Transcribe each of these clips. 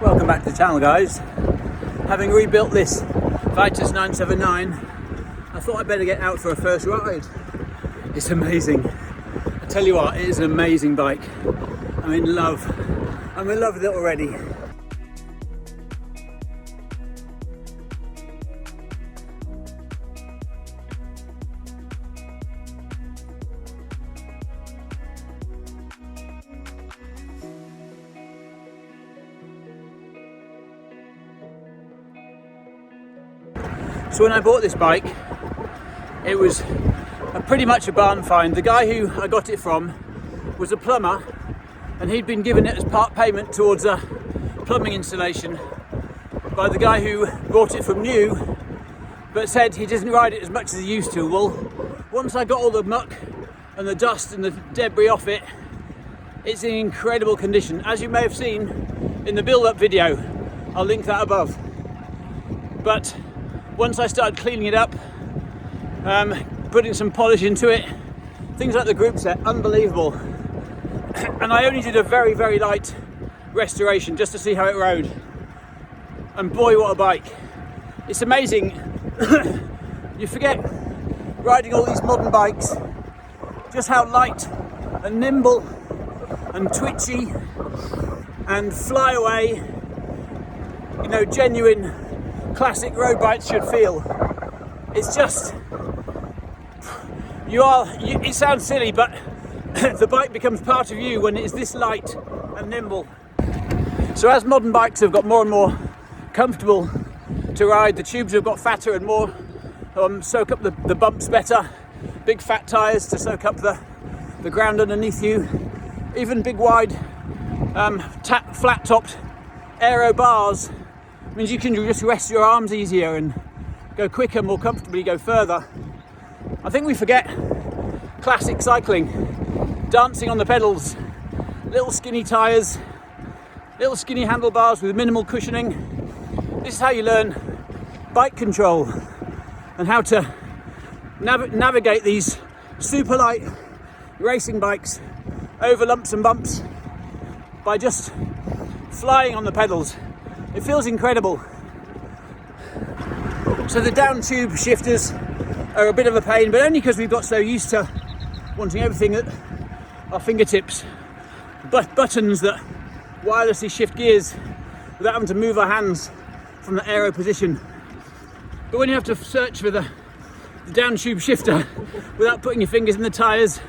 Welcome back to the channel, guys. Having rebuilt this Vitus 979, I thought I'd better get out for a first ride. It's amazing. I tell you what, it is an amazing bike. I'm in love with it already. So when I bought this bike, it was pretty much a barn find. The guy who I got it from was a plumber, and he'd been given it as part payment towards a plumbing installation by the guy who bought it from new, but said he doesn't ride it as much as he used to. Well, once I got all the muck and the dust and the debris off it, it's in incredible condition. As you may have seen in the build-up video, I'll link that above. But once I started cleaning it up, putting some polish into it, things like the Groupset, unbelievable. And I only did a very, very light restoration just to see how it rode. And boy, what a bike. It's amazing. You forget, riding all these modern bikes, just how light and nimble and twitchy and fly away, you know, genuine classic road bikes should feel. It's just, it sounds silly, but the bike becomes part of you when it is this light and nimble. So as modern bikes have got more and more comfortable to ride, the tubes have got fatter and more, soak up the bumps better, big fat tyres to soak up the ground underneath you, even big wide flat topped aero bars means you can just rest your arms easier and go quicker, more comfortably, go further. I think we forget classic cycling, dancing on the pedals, little skinny tyres, little skinny handlebars with minimal cushioning. This is how you learn bike control and how to navigate these super light racing bikes over lumps and bumps by just flying on the pedals. It feels incredible. So the downtube shifters are a bit of a pain, but only because we've got so used to wanting everything at our fingertips. Buttons that wirelessly shift gears without having to move our hands from the aero position. But when you have to search for the downtube shifter without putting your fingers in the tyres,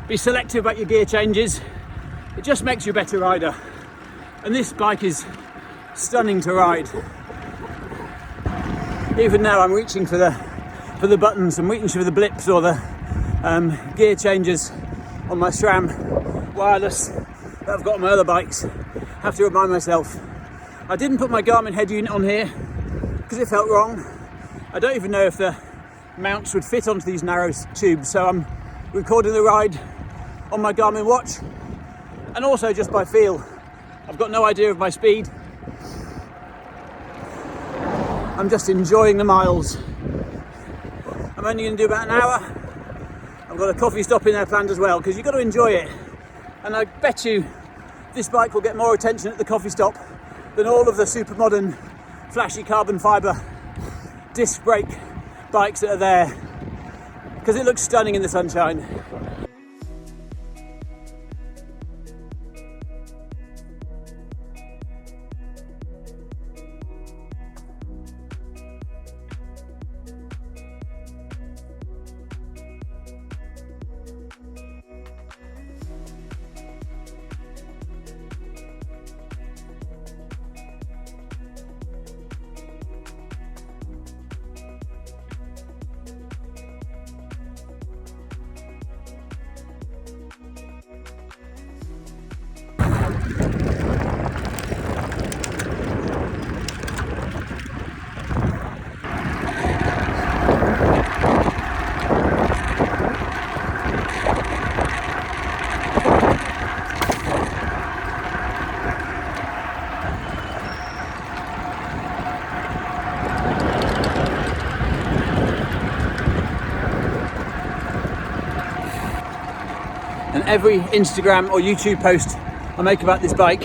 be selective about your gear changes, it just makes you a better rider. And this bike is stunning to ride. Even now I'm reaching for the buttons, I'm reaching for the blips or the gear changes on my SRAM wireless that I've got on my other bikes. I have to remind myself. I didn't put my Garmin head unit on here because it felt wrong. I don't even know if the mounts would fit onto these narrow tubes, so I'm recording the ride on my Garmin watch and also just by feel. I've got no idea of my speed. I'm just enjoying the miles. I'm only going to do about an hour. I've got a coffee stop in there planned as well, because you've got to enjoy it. And I bet you this bike will get more attention at the coffee stop than all of the super modern flashy carbon fibre disc brake bikes that are there, because it looks stunning in the sunshine. And every Instagram or YouTube post I make about this bike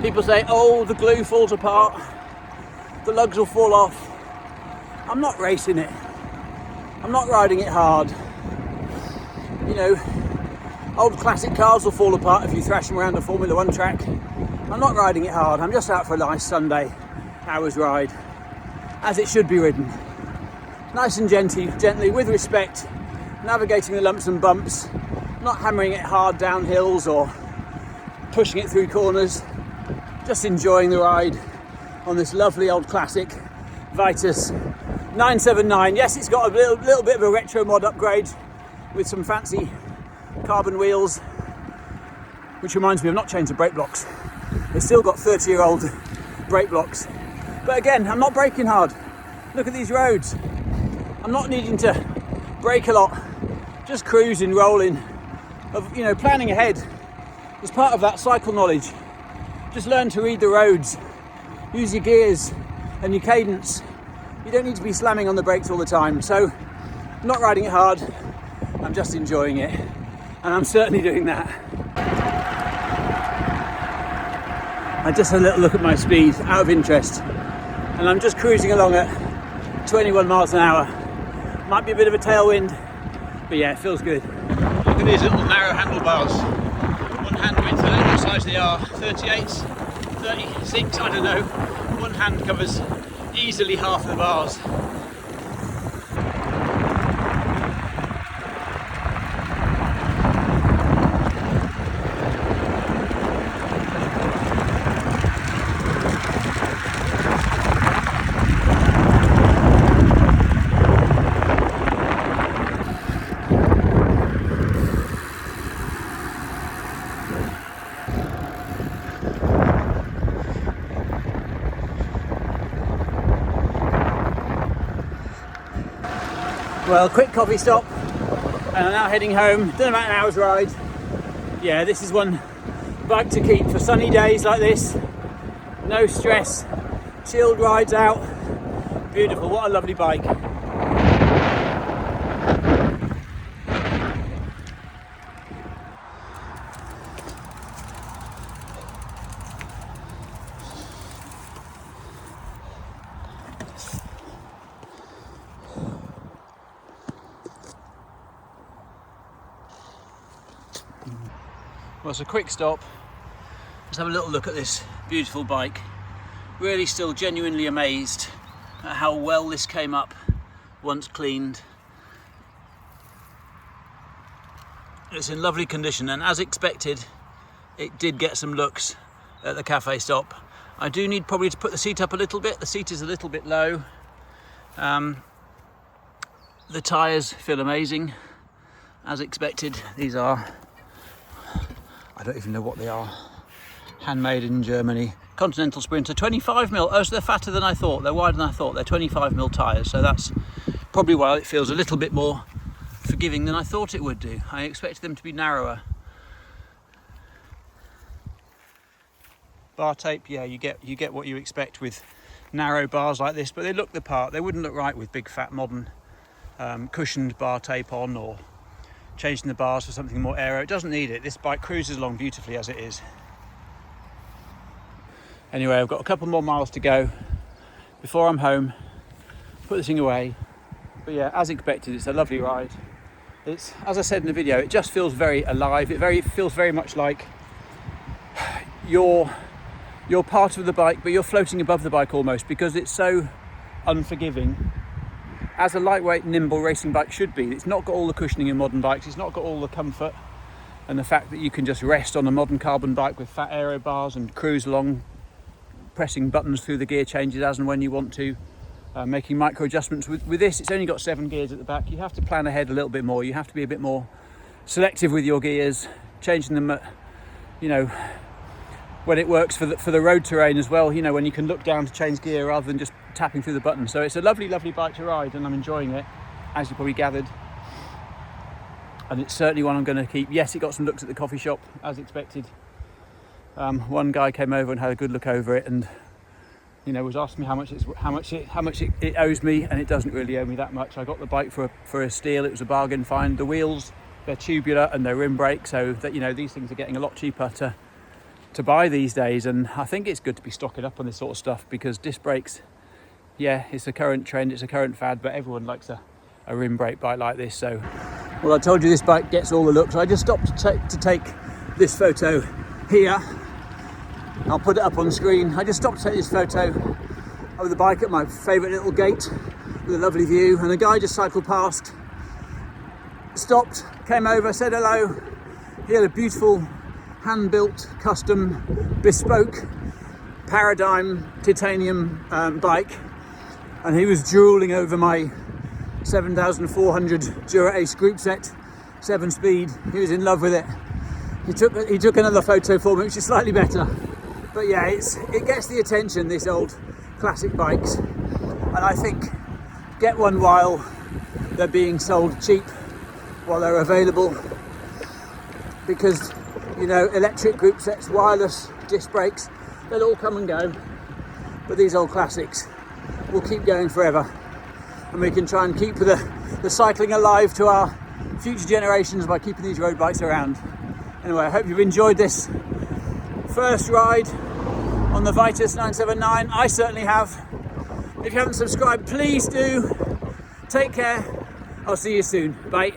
People say, oh, the glue falls apart, the lugs will fall off. I'm not racing it. I'm not riding it hard. You know, old classic cars will fall apart if you thrash them around a Formula 1 track. I'm not riding it hard. I'm just out for a nice Sunday hours ride, as it should be ridden. Nice and gently, with respect, navigating the lumps and bumps, not hammering it hard down hills or pushing it through corners. Just enjoying the ride on this lovely old classic Vitus 979. Yes, it's got a little bit of a retro mod upgrade with some fancy carbon wheels, which reminds me I've not changed the brake blocks. It's still got 30-year-old brake blocks. But again, I'm not braking hard. Look at these roads. I'm not needing to brake a lot, just cruising, rolling, you know, planning ahead. As part of that cycle knowledge, just learn to read the roads, use your gears and your cadence. You don't need to be slamming on the brakes all the time. So I'm not riding it hard, I'm just enjoying it. And I'm certainly doing that. I just had a little look at my speed out of interest, and I'm just cruising along at 21 miles an hour. Might be a bit of a tailwind, but yeah, it feels good. Look at these little narrow handlebars. One hand width, I don't know what size they are, 38s, 36, I don't know. One hand covers easily half the bars. Well, quick coffee stop, and I'm now heading home. Done about an hour's ride. Yeah, this is one bike to keep for sunny days like this. No stress, chilled rides out. Beautiful, what a lovely bike. Well, it's a quick stop. Let's have a little look at this beautiful bike. Really still genuinely amazed at how well this came up once cleaned. It's in lovely condition, and as expected, it did get some looks at the cafe stop. I do need probably to put the seat up a little bit. The seat is a little bit low. The tyres feel amazing, as expected. These are, I don't even know what they are. Handmade in Germany. Continental Sprinter, 25mm. Oh, so they're fatter than I thought. They're wider than I thought. They're 25mm tyres. So that's probably why it feels a little bit more forgiving than I thought it would do. I expected them to be narrower. Bar tape, yeah, you get what you expect with narrow bars like this, but they look the part. They wouldn't look right with big fat modern cushioned bar tape on, or changing the bars for something more aero. It doesn't need it. This bike cruises along beautifully as it is. Anyway, I've got a couple more miles to go before I'm home. Put this thing away. But yeah, as expected, it's a lovely ride. It's, as I said in the video, it just feels very alive. It feels very much like you're part of the bike, but you're floating above the bike almost, because it's so unforgiving. As a lightweight, nimble racing bike should be. It's not got all the cushioning in modern bikes. It's not got all the comfort and the fact that you can just rest on a modern carbon bike with fat aero bars and cruise along, pressing buttons through the gear changes as and when you want to, making micro adjustments. With this, it's only got 7 gears at the back. You have to plan ahead a little bit more. You have to be a bit more selective with your gears, changing them at, you know, when it works for the road terrain as well, you know, when you can look down to change gear rather than just tapping through the button. So it's a lovely, lovely bike to ride, and I'm enjoying it, as you probably gathered. And it's certainly one I'm going to keep. Yes, it got some looks at the coffee shop, as expected. One guy came over and had a good look over it, and you know, was asking me how much it owes me, and it doesn't really owe me that much. I got the bike for a steal. It was a bargain find. The wheels, they're tubular and they're rim brake, so that, you know, these things are getting a lot cheaper to to buy these days, and I think it's good to be stocking up on this sort of stuff, because disc brakes, yeah, it's a current trend, it's a current fad, but everyone likes a rim brake bike like this. So, well, I told you this bike gets all the looks. I just stopped to take this photo here. I'll put it up on the screen. I just stopped to take this photo of the bike at my favourite little gate with a lovely view, and a guy just cycled past, stopped, came over, said hello. He had a beautiful hand-built, custom, bespoke Paradigm titanium bike, and he was drooling over my 7,400 Dura-Ace Groupset 7-speed. He was in love with it. He took another photo for me, which is slightly better. But yeah, it gets the attention, this old classic bikes, and I think get one while they're being sold cheap, while they're available, because, you know, electric group sets, wireless disc brakes, they'll all come and go, but these old classics will keep going forever, and we can try and keep the cycling alive to our future generations by keeping these road bikes around. Anyway, I hope you've enjoyed this first ride on the Vitus 979. I certainly have. If you haven't subscribed, please do. Take care. I'll see you soon. Bye.